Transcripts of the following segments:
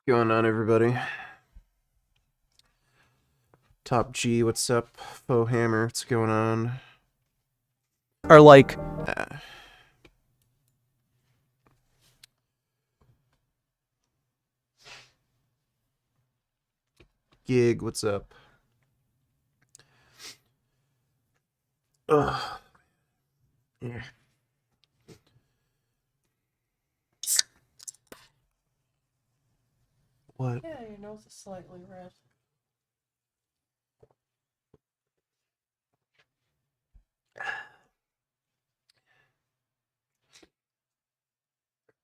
Going on, everybody? Top G, what's up? Faux Hammer, what's going on? Are like Gig, what's up? Ugh. Yeah. What? Yeah, your nose is slightly red.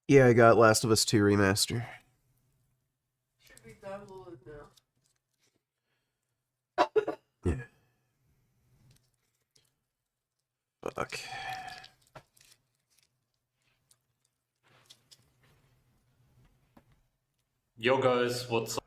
Yeah, I got Last of Us 2 Remaster. Should be downloaded now. Yeah. Fuck. Yo guys, what's up?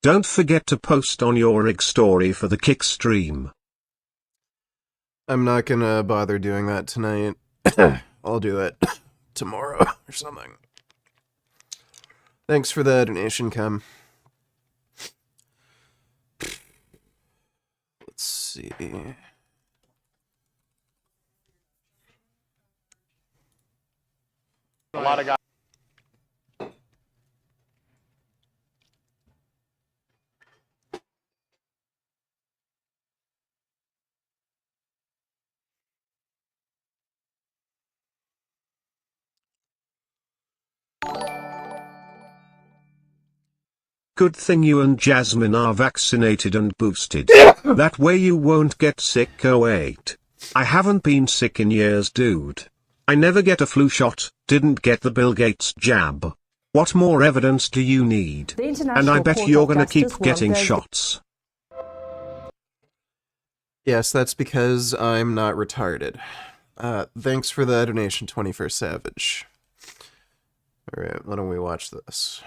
Don't forget to post on your rig story for the kick stream. I'm not gonna bother doing that tonight. I'll do it tomorrow or something. Thanks for the donation, Cam. Let's see. A lot of guys. Good thing you and Jasmine are vaccinated and boosted. That way you won't get sick. Oh wait. I haven't been sick in years, dude. I never get a flu shot, didn't get the Bill Gates jab. What more evidence do you need? And I bet you're gonna keep getting shots. Yes, that's because I'm not retarded. Thanks for the donation, 21st Savage. Alright, why don't we watch this?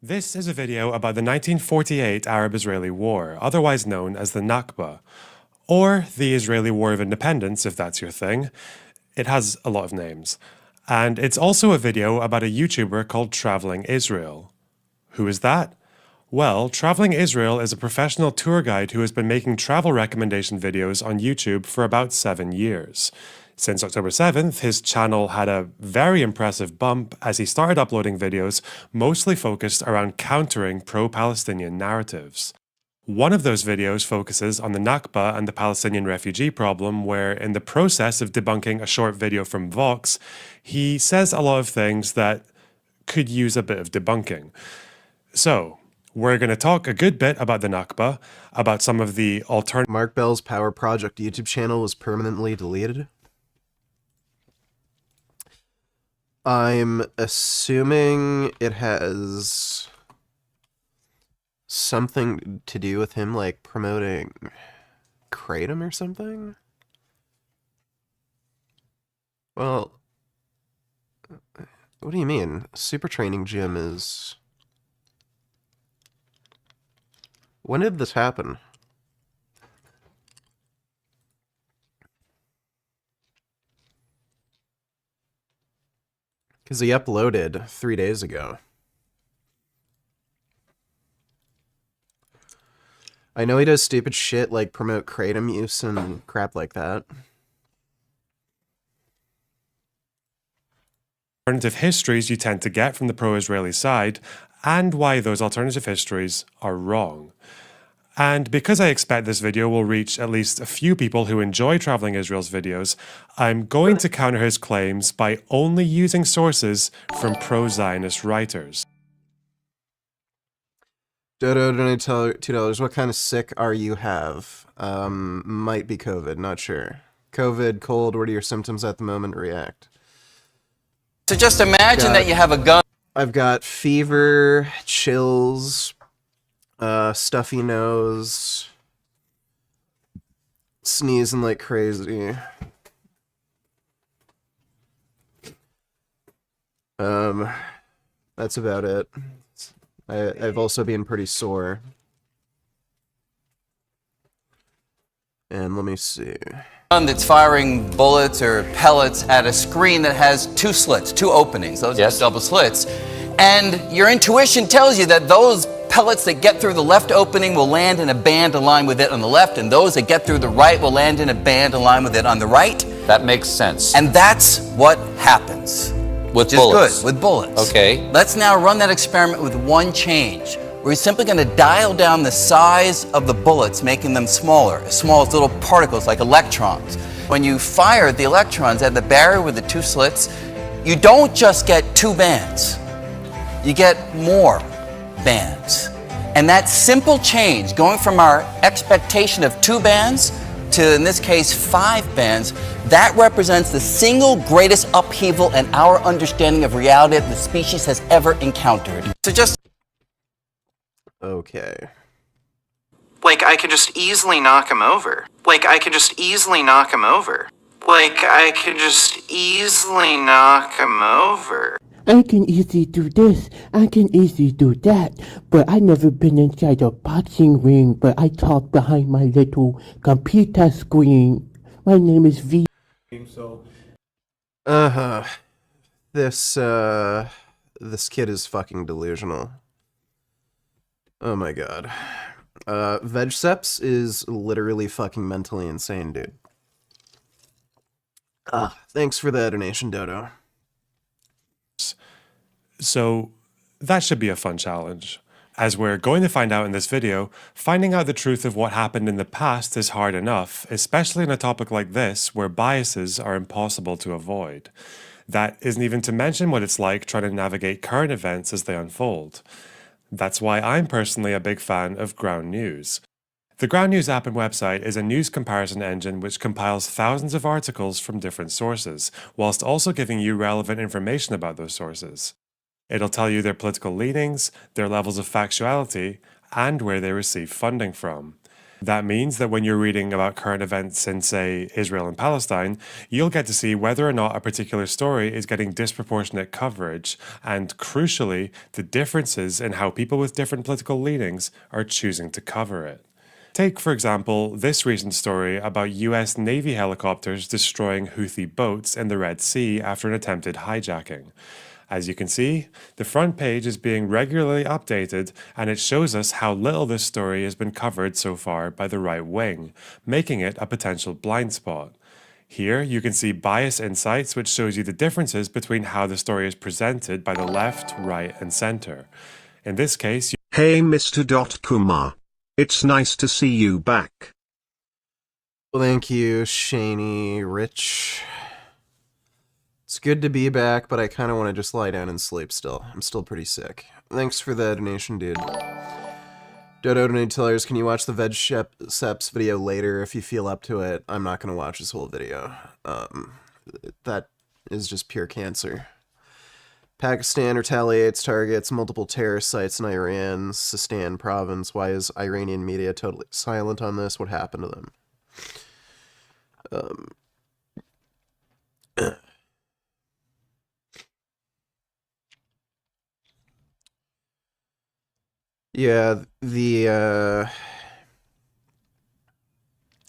This is a video about the 1948 Arab-Israeli War, otherwise known as the Nakba, or the Israeli War of Independence, if that's your thing. It has a lot of names. And it's also a video about a YouTuber called Traveling Israel. Who is that? Well, Traveling Israel is a professional tour guide who has been making travel recommendation videos on YouTube for about 7 years. Since October 7th, his channel had a very impressive bump as he started uploading videos mostly focused around countering pro-Palestinian narratives. One of those videos focuses on the Nakba and the Palestinian refugee problem, where in the process of debunking a short video from Vox, he says a lot of things that could use a bit of debunking. So, we're going to talk a good bit about the Nakba, about some of the alternative... Mark Bell's Power Project YouTube channel was permanently deleted. I'm assuming it has something to do with him, like, promoting Kratom or something? Well, what do you mean? Super Training Gym is... When did this happen? Because he uploaded 3 days ago. I know he does stupid shit like promote Kratom use and crap like that. Alternative histories you tend to get from the pro-Israeli side, and why those alternative histories are wrong. And because I expect this video will reach at least a few people who enjoy Traveling Israel's videos, I'm going to counter his claims by only using sources from pro-Zionist writers. Dodo donate $2. What kind of sick are you have? Might be COVID, not sure. COVID, cold, what are your symptoms at the moment? React. So just imagine that you have a gun. I've got fever, chills, Stuffy nose. Sneezing like crazy. That's about it. I've also been pretty sore. And let me see. That's firing bullets or pellets at a screen that has two slits, two openings. Those are double slits. And your intuition tells you that those pellets that get through the left opening will land in a band aligned with it on the left, and those that get through the right will land in a band aligned with it on the right. That makes sense. And that's what happens. With bullets. Good, with bullets. Okay. Let's now run that experiment with one change. We're simply going to dial down the size of the bullets, making them smaller, as small as little particles like electrons. When you fire the electrons at the barrier with the two slits, you don't just get two bands. You get more bands. And that simple change, going from our expectation of two bands to, in this case, 5 bands, that represents the single greatest upheaval in our understanding of reality that the species has ever encountered. So just... Okay. Like, I could just easily knock him over. Like, I could just easily knock him over. Like, I could just easily knock him over. I can easily do this, I can easily do that, but I never been inside a boxing ring, but I talk behind my little computer screen. My name is V. This kid is fucking delusional. Oh my god. Vegceps is literally fucking mentally insane, dude. Thanks for the donation, Dodo. So that should be a fun challenge. As we're going to find out in this video, finding out the truth of what happened in the past is hard enough, especially on a topic like this where biases are impossible to avoid. That isn't even to mention what it's like trying to navigate current events as they unfold. That's why I'm personally a big fan of Ground News. The Ground News app and website is a news comparison engine which compiles thousands of articles from different sources, whilst also giving you relevant information about those sources. It'll tell you their political leanings, their levels of factuality, and where they receive funding from. That means that when you're reading about current events in, say, Israel and Palestine, you'll get to see whether or not a particular story is getting disproportionate coverage, and crucially, the differences in how people with different political leanings are choosing to cover it. Take, for example, this recent story about US Navy helicopters destroying Houthi boats in the Red Sea after an attempted hijacking. As you can see, the front page is being regularly updated, and it shows us how little this story has been covered so far by the right wing, making it a potential blind spot. Here you can see bias insights, which shows you the differences between how the story is presented by the left, right, and center. In this case, Hey Mr. Kumar. It's nice to see you back. Well, thank you, Shaney Rich. It's good to be back, but I kind of want to just lie down and sleep still. I'm still pretty sick. Thanks for the donation, dude. Dodo donate tellers, can you watch the Vegceps video later if you feel up to it? I'm not going to watch this whole video. That is just pure cancer. Pakistan retaliates, targets multiple terrorist sites in Iran, Sistan province. Why is Iranian media totally silent on this? What happened to them? Yeah,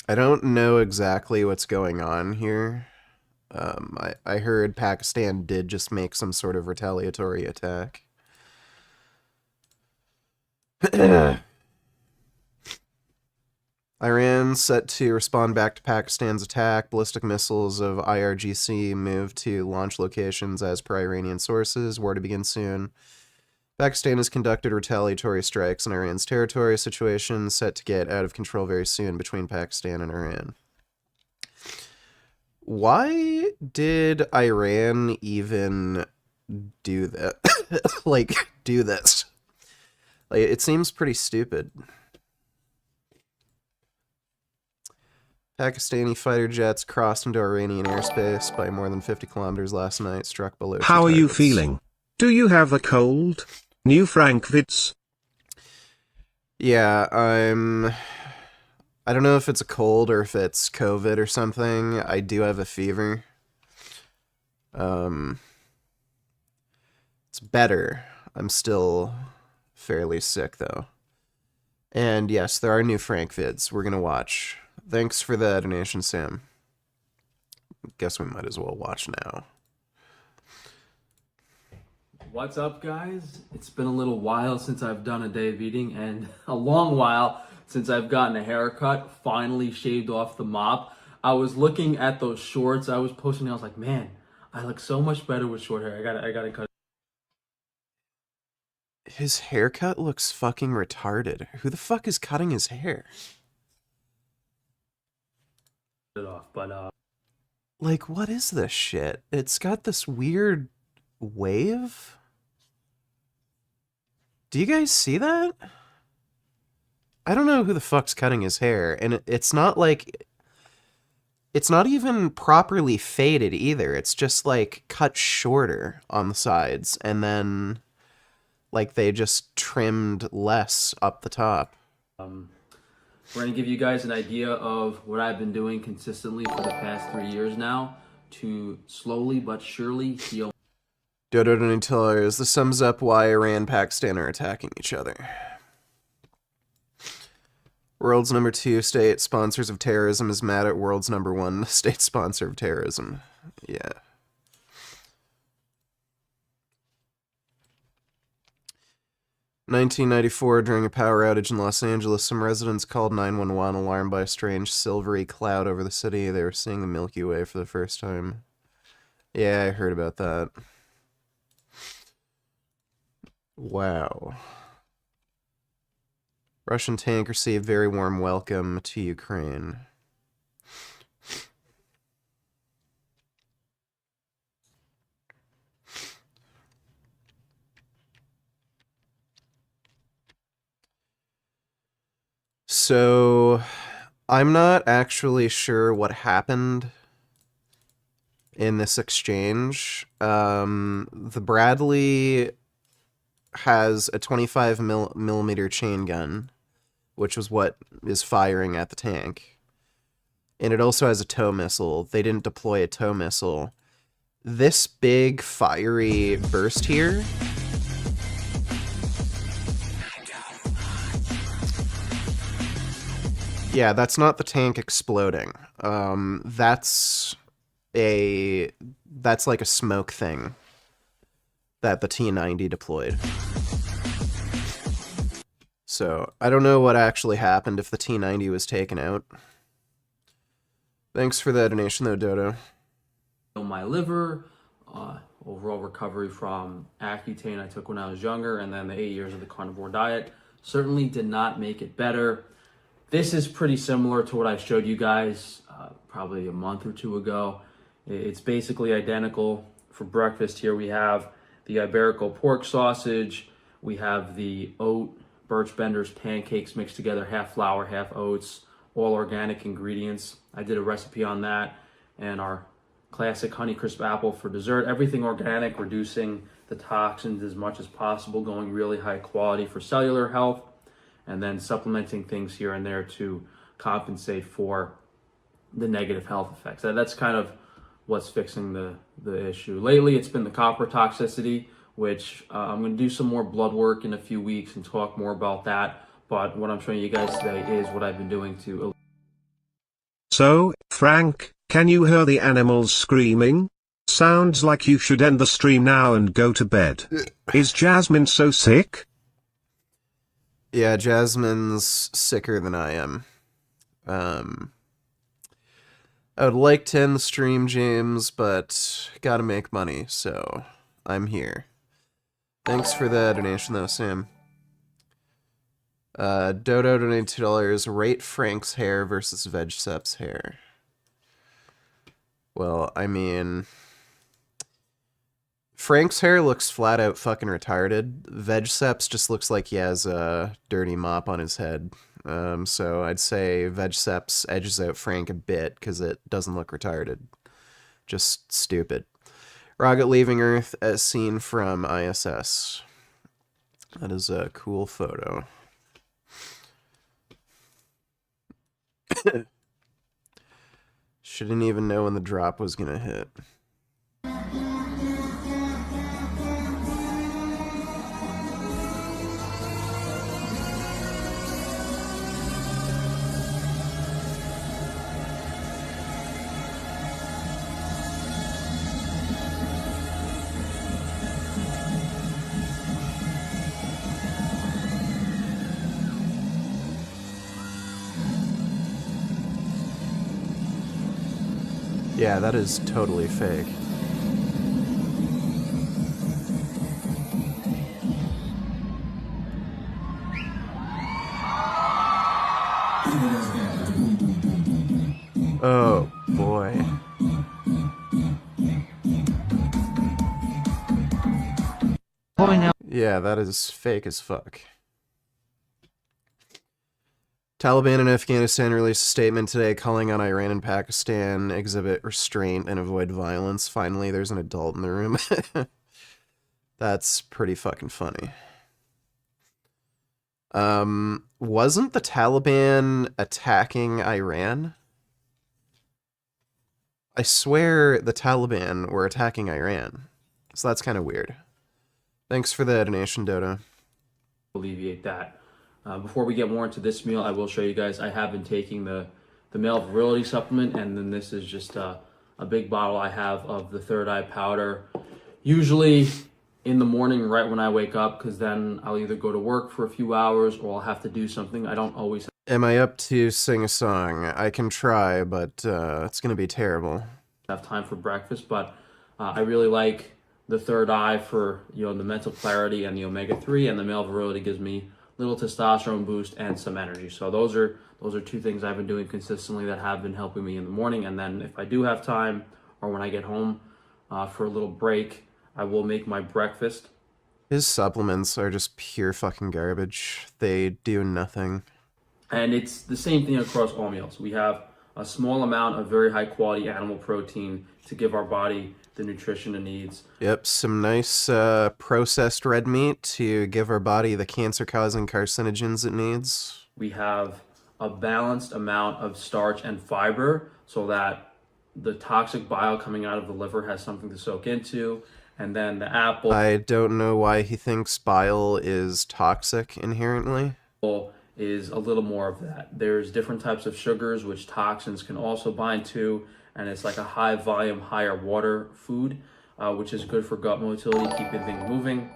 I don't know exactly what's going on here. I heard Pakistan did just make some sort of retaliatory attack. Iran set to respond back to Pakistan's attack. Ballistic missiles of IRGC moved to launch locations as per Iranian sources. War to begin soon. Pakistan has conducted retaliatory strikes in Iran's territory. Situation set to get out of control very soon between Pakistan and Iran. Why did Iran even do that? Like, do this? Like, it seems pretty stupid. Pakistani fighter jets crossed into Iranian airspace by more than 50 kilometers last night, struck below. How are you feeling? Do you have a cold? New Frank Vitz. Yeah, I don't know if it's a cold or if it's COVID or something. I do have a fever. It's better. I'm still fairly sick though. And yes, there are new Frank vids we're gonna watch. Thanks for the donation, Sam. Guess we might as well watch now. What's up, guys? It's been a little while since I've done a day of eating and a long while since I've gotten a haircut, finally shaved off the mop. I was looking at those shorts I was posting, I was like, man, I look so much better with short hair. I gotta cut His haircut looks fucking retarded. Who the fuck is cutting his hair? it off. But Like, what is this shit? It's got this weird wave? Do you guys see that? I don't know who the fuck's cutting his hair, and it's not like... It's not even properly faded either. It's just, like, cut shorter on the sides, and then, like, they just trimmed less up the top. we're gonna give you guys an idea of what I've been doing consistently for the past 3 years now to slowly but surely heal Dodo Donatellos, this sums up why Iran and Pakistan are attacking each other. World's number 2 state sponsors of terrorism is mad at world's number 1 state sponsor of terrorism. Yeah. In 1994, during a power outage in Los Angeles, some residents called 911 alarmed by a strange silvery cloud over the city. They were seeing the Milky Way for the first time. Yeah, I heard about that. Wow. Russian tank received very warm welcome to Ukraine. So, I'm not actually sure what happened in this exchange. The Bradley has a 25 millimeter chain gun, which was what is firing at the tank. And it also has a tow missile. They didn't deploy a tow missile. This big fiery burst here... Yeah, that's not the tank exploding. That's like a smoke thing that the T-90 deployed. So, I don't know what actually happened if the T-90 was taken out. Thanks for the donation though, Dodo. my liver, overall recovery from Accutane I took when I was younger, and then the 8 years of the carnivore diet certainly did not make it better. This is pretty similar to what I showed you guys probably a month or two ago. It's basically identical. For breakfast here we have the Iberico pork sausage, we have the oat Birch Bender's pancakes mixed together, half flour, half oats, all organic ingredients. I did a recipe on that, and our classic Honeycrisp apple for dessert. Everything organic, reducing the toxins as much as possible, going really high quality for cellular health, and then supplementing things here and there to compensate for the negative health effects. That's kind of what's fixing the issue. Lately, it's been the copper toxicity, which I'm going to do some more blood work in a few weeks and talk more about that. But what I'm showing you guys today is what I've been doing to... So, Frank, can you hear the animals screaming? Sounds like you should end the stream now and go to bed. Is Jasmine so sick? Yeah, Jasmine's sicker than I am. I would like to end the stream, James, but gotta make money, so I'm here. Thanks for the donation, though, Sam. Dodo donated $2. Rate Frank's hair versus VegSep's hair. Well, I mean... Frank's hair looks flat out fucking retarded. VegSep's just looks like he has a dirty mop on his head. So I'd say VegSep's edges out Frank a bit because it doesn't look retarded. Just stupid. Rocket leaving Earth as seen from ISS. That is a cool photo. Shouldn't even know when the drop was gonna hit. Yeah, that is totally fake. Oh, boy. Yeah, that is fake as fuck. Taliban in Afghanistan released a statement today calling on Iran and Pakistan exhibit restraint and avoid violence. Finally, there's an adult in the room. That's pretty fucking funny. Wasn't the Taliban attacking Iran? I swear the Taliban were attacking Iran. So that's kind of weird. Thanks for the donation, Dodo. Alleviate that. Before we get more into this meal, I will show you guys I have been taking the male virility supplement, and then this is just a big bottle I have of the third eye powder. Usually in the morning right when I wake up, because then I'll either go to work for a few hours or I'll have to do something. I don't always Am I up to sing a song? I can try, but it's gonna be terrible. have time for breakfast, but I really like the third eye for, you know, the mental clarity, and the omega-3, and the male virility gives me little testosterone boost and some energy. So those are two things I've been doing consistently that have been helping me in the morning. And then if I do have time, or when I get home for a little break, I will make my breakfast. His supplements are just pure fucking garbage. They do nothing. And it's the same thing across all meals. We have a small amount of very high quality animal protein to give our body the nutrition it needs. Yep, some nice processed red meat to give our body the cancer-causing carcinogens it needs. We have a balanced amount of starch and fiber so that the toxic bile coming out of the liver has something to soak into. And then the apple I don't know why he thinks bile is toxic inherently. is a little more of that. There's different types of sugars which toxins can also bind to, and it's like a high volume, higher water food, which is good for gut motility, keeping things moving.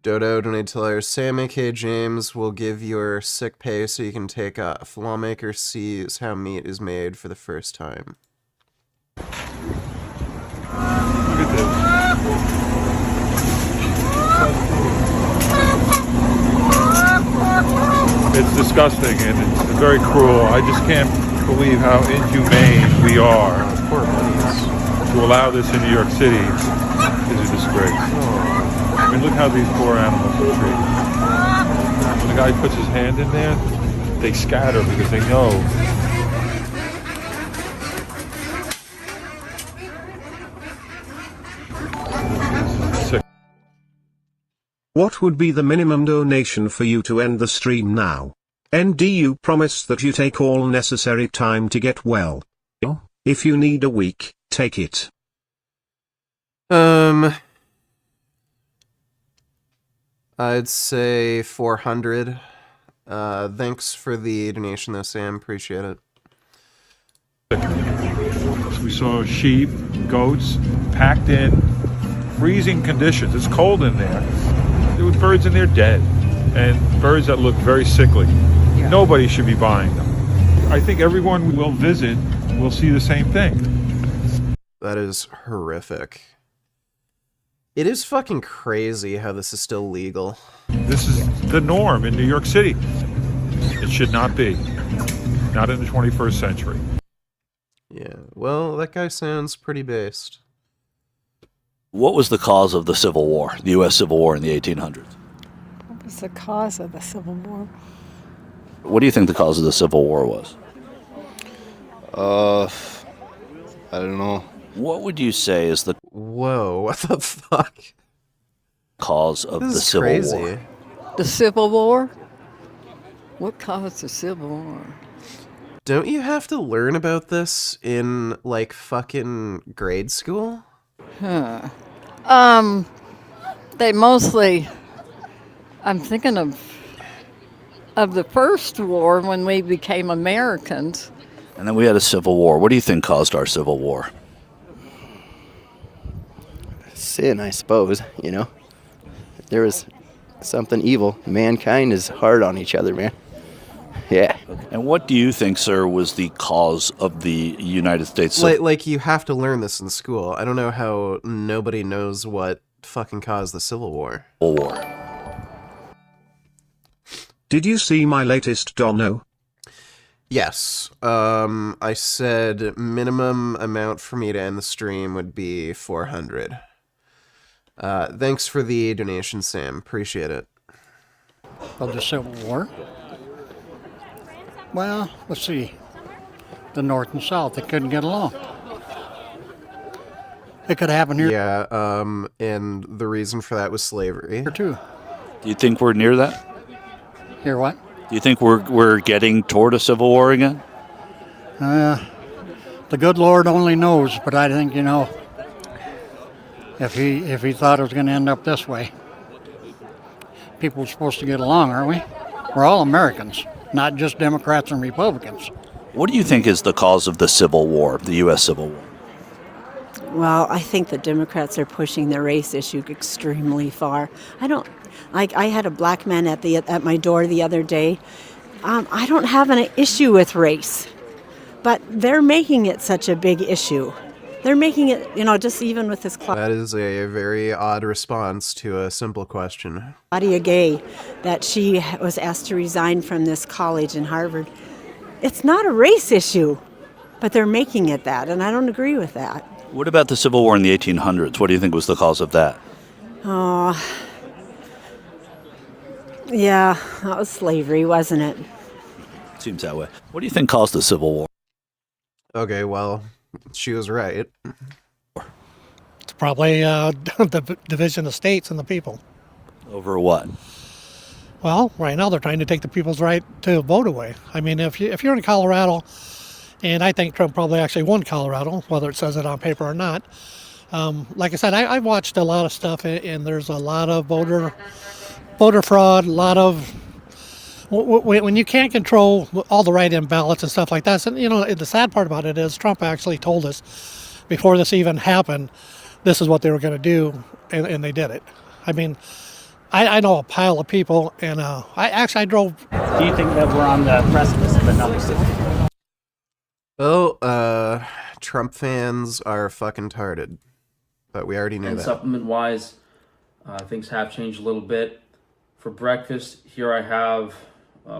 Dodo donated to our Sam A.K. James will give your sick pay so you can take off. Lawmaker sees how meat is made for the first time. Look at this. It's disgusting and it's very cruel. I just can't believe how inhumane we are. Poor buddies. To allow this in New York City is a disgrace. I mean, look how these poor animals are treated. When the guy puts his hand in there, they scatter because they know. Sick. What would be the minimum donation for you to end the stream now? NDU promise that you take all necessary time to get well. If you need a week, take it. I'd say 400. Thanks for the donation though, Sam. Appreciate it. We saw sheep, goats, packed in freezing conditions. It's cold in there. There were birds in there dead, and birds that look very sickly. Yeah. Nobody should be buying them. I think everyone will visit will see the same thing. That is horrific. It is fucking crazy how this is still legal. This is the norm in New York City. It should not be. Not in the 21st century. Yeah, well, that guy sounds pretty based. What was the cause of the Civil War, the U.S. Civil War in the 1800s? What was the cause of the Civil War? What do you think the cause of the Civil War was? I don't know. What would you say is the Whoa, what the fuck? Cause of This the is Civil crazy. War? The Civil War? What caused the Civil War? Don't you have to learn about this in, like, fucking grade school? Huh. They mostly, I'm thinking of the first war when we became Americans. And then we had a civil war. What do you think caused our civil war? Sin, I suppose, you know. There was something evil. Mankind is hard on each other, man. Yeah. And what do you think, sir, was the cause of the United States Like, you have to learn this in school. I don't know how nobody knows what fucking caused the Civil War. War? Did you see my latest dono? Yes. I said minimum amount for me to end the stream would be 400. Thanks for the donation, Sam. Appreciate it. Of the Civil War? Well, let's see. The North and South, they couldn't get along. It could happen here. Yeah, and the reason for that was slavery. Here too. Do you think we're near that? Here what? Do you think we're getting toward a civil war again? The good Lord only knows, but I think, you know, if he thought it was going to end up this way, people are supposed to get along, aren't we? We're all Americans, not just Democrats and Republicans. What do you think is the cause of the Civil War, the U.S. Civil War? Well, I think the Democrats are pushing the race issue extremely far. I had a black man at my door the other day. I don't have an issue with race, but they're making it such a big issue. They're making it, you know, just even with this That is a very odd response to a simple question. Claudia Gay, that she was asked to resign from this college in Harvard. It's not a race issue, but they're making it that, and I don't agree with that. What about the Civil War in the 1800s? What do you think was the cause of that? Oh, yeah, that was slavery, wasn't it? Seems that way. What do you think caused the Civil War? Okay, well, she was right. It's probably the division of states and the people. Over what? Well, right now they're trying to take the people's right to vote away. I mean, if you're in Colorado, and I think Trump probably actually won Colorado, whether it says it on paper or not. Like I said, I've watched a lot of stuff, and there's a lot of voter fraud, a lot of when you can't control all the write-in ballots and stuff like that. So, you know, the sad part about it is Trump actually told us before this even happened, this is what they were going to do, and they did it. I mean, I know a pile of people, and I drove. Do you think that we're on the precipice of another civil war? Oh, Trump fans are fucking tarded. But we already knew And that. supplement-wise, things have changed a little bit. For breakfast, here I have,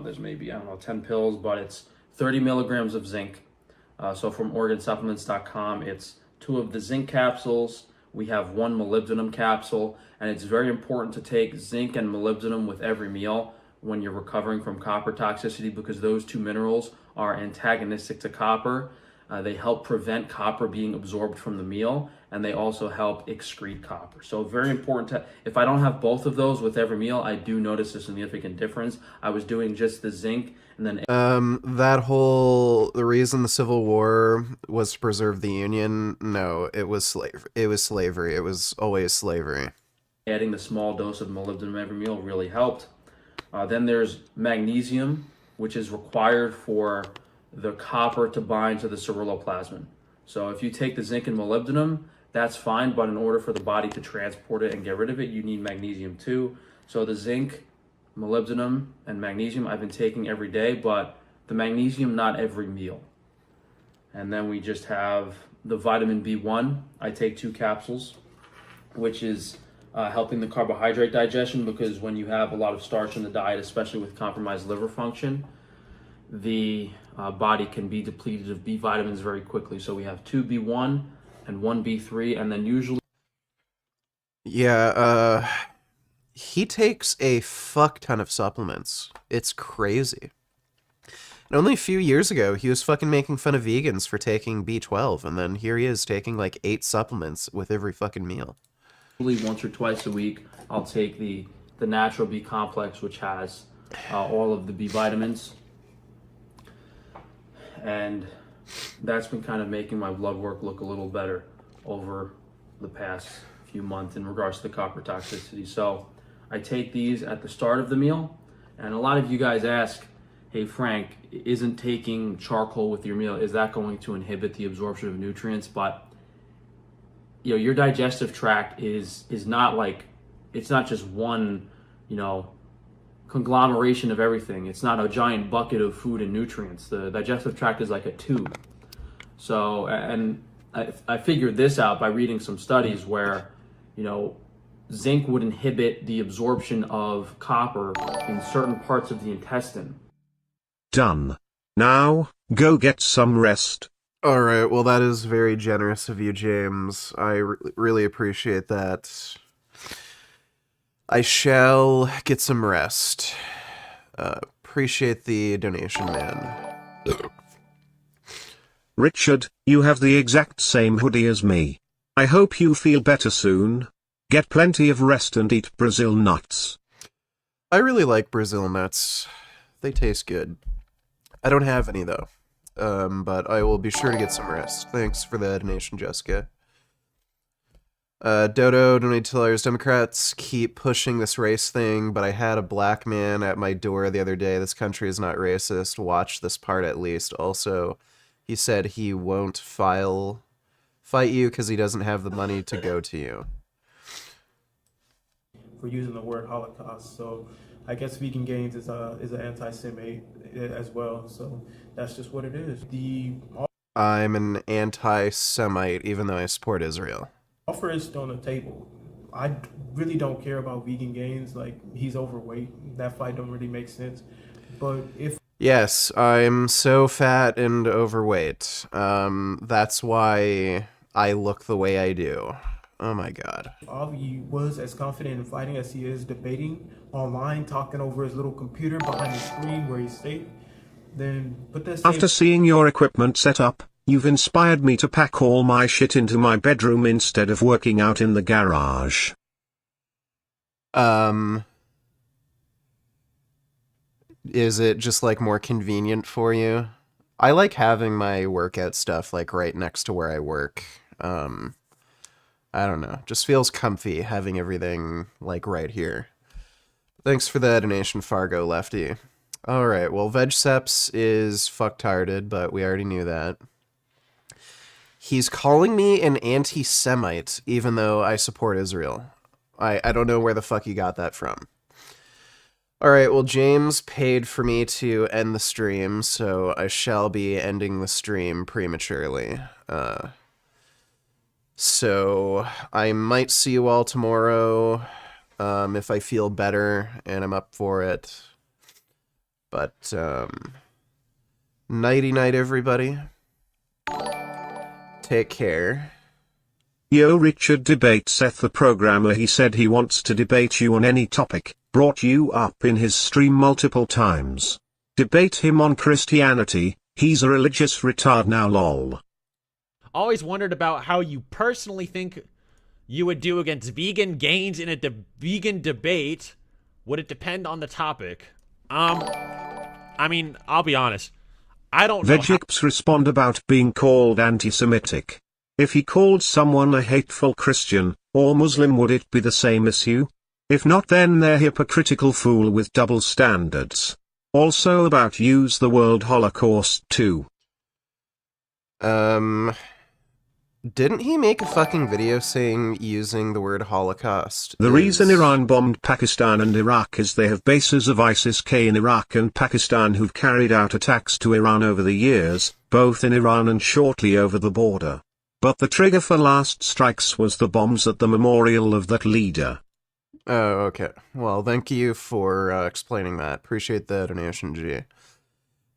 there's maybe, 10 pills, but it's 30 milligrams of zinc. So from OregonSupplements.com, it's 2 of the zinc capsules. We have 1 molybdenum capsule, and it's very important to take zinc and molybdenum with every meal when you're recovering from copper toxicity, because those 2 minerals are antagonistic to copper. They help prevent copper being absorbed from the meal, and they also help excrete copper. So very important if I don't have both of those with every meal, I do notice a significant difference. I was doing just the zinc, and then the reason the Civil War was to preserve the Union, no, it was slavery. It was always slavery. Adding the small dose of molybdenum every meal really helped. Then there's magnesium, which is required for the copper to bind to the ceruloplasmin. So if you take the zinc and molybdenum, that's fine, but in order for the body to transport it and get rid of it, you need magnesium too. So the zinc, molybdenum, and magnesium I've been taking every day, but the magnesium not every meal. And then we just have the vitamin B1. I take 2 capsules, which is helping the carbohydrate digestion, because when you have a lot of starch in the diet, especially with compromised liver function, the body can be depleted of B vitamins very quickly. So we have 2 B1 and 1 B3, and then usually... Yeah, he takes a fuck ton of supplements. It's crazy. And only a few years ago, he was fucking making fun of vegans for taking B12, and then here he is taking like 8 supplements with every fucking meal. Once or twice a week, I'll take the natural B complex, which has all of the B vitamins. and that's been kind of making my blood work look a little better over the past few months in regards to the copper toxicity. So I take these at the start of the meal, and a lot of you guys ask, hey Frank, isn't taking charcoal with your meal, is that going to inhibit the absorption of nutrients? But you know, your digestive tract is not like, it's not just one, you know, conglomeration of everything. It's not a giant bucket of food and nutrients. The digestive tract is like a tube. So, and I figured this out by reading some studies where, you know, zinc would inhibit the absorption of copper in certain parts of the intestine. Done. Now, go get some rest. All right, well, that is very generous of you, James. I really appreciate that. I shall get some rest. Appreciate the donation, man. Richard, you have the exact same hoodie as me. I hope you feel better soon. Get plenty of rest and eat Brazil nuts. I really like Brazil nuts. They taste good. I don't have any, though. But I will be sure to get some rest. Thanks for the donation, Jessica. Dodo donated $2. Democrats keep pushing this race thing, but I had a black man at my door the other day. This country is not racist. Watch this part at least. Also, he said he won't fight you because he doesn't have the money to go to you. For using the word Holocaust, so I guess vegan gains is an anti-Semite as well. So that's just what it is. I'm an anti-Semite, even though I support Israel. Offer is still on the table. I really don't care about vegan gains. Like, he's overweight. That fight don't really make sense. But if Yes, I'm so fat and overweight. That's why I look the way I do. Oh my god. Avi was as confident in fighting as he is debating online, talking over his little computer behind the screen where he's safe, then put that same... After seeing your equipment set up, you've inspired me to pack all my shit into my bedroom instead of working out in the garage. Is it just, like, more convenient for you? I like having my workout stuff, like, right next to where I work. I don't know. Just feels comfy having everything, like, right here. Thanks for the donation, Fargo Lefty. Alright, well, VegSeps is fucktarded, but we already knew that. He's calling me an anti-Semite, even though I support Israel. I don't know where the fuck he got that from. Alright, well, James paid for me to end the stream, so I shall be ending the stream prematurely. So I might see you all tomorrow, if I feel better and I'm up for it. But, nighty-night, everybody. Take care. Yo, Richard debate Seth the programmer. He said he wants to debate you on any topic. Brought you up in his stream multiple times. Debate him on Christianity. He's a religious retard now, lol. Always wondered about how you personally think you would do against vegan gains in a vegan debate. Would it depend on the topic? I mean, I'll be honest. I don't know. Vegips respond about being called anti-Semitic. If he called someone a hateful Christian or Muslim, would it be the same issue? If not, then they're hypocritical fool with double standards. Also about use the word Holocaust too. Didn't he make a fucking video saying using the word Holocaust? The reason Iran bombed Pakistan and Iraq is they have bases of ISIS-K in Iraq and Pakistan who've carried out attacks to Iran over the years, both in Iran and shortly over the border. But the trigger for last strikes was the bombs at the memorial of that leader. Oh, okay. Well, thank you for explaining that. Appreciate the donation, G.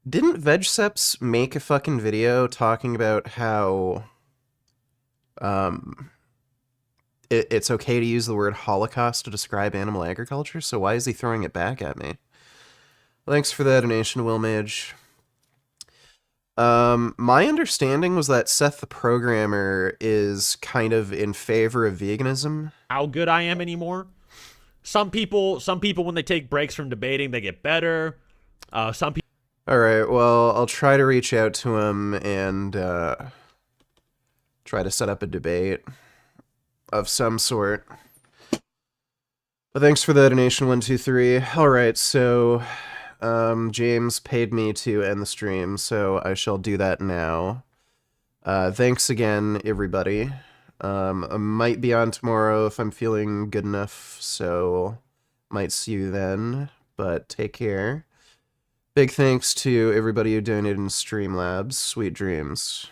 Didn't VegSeps make a fucking video talking about how it's okay to use the word Holocaust to describe animal agriculture? So why is he throwing it back at me? Thanks for the donation, Wilmage. My understanding was that Seth the programmer is kind of in favor of veganism. How good I am anymore. Some people when they take breaks from debating, they get better. Some people. Alright, well, I'll try to reach out to him and try to set up a debate of some sort. But thanks for the donation, 123. Alright, so James paid me to end the stream, so I shall do that now. Thanks again, everybody. I might be on tomorrow if I'm feeling good enough, so might see you then, but take care. Big thanks to everybody who donated in Streamlabs. Sweet dreams.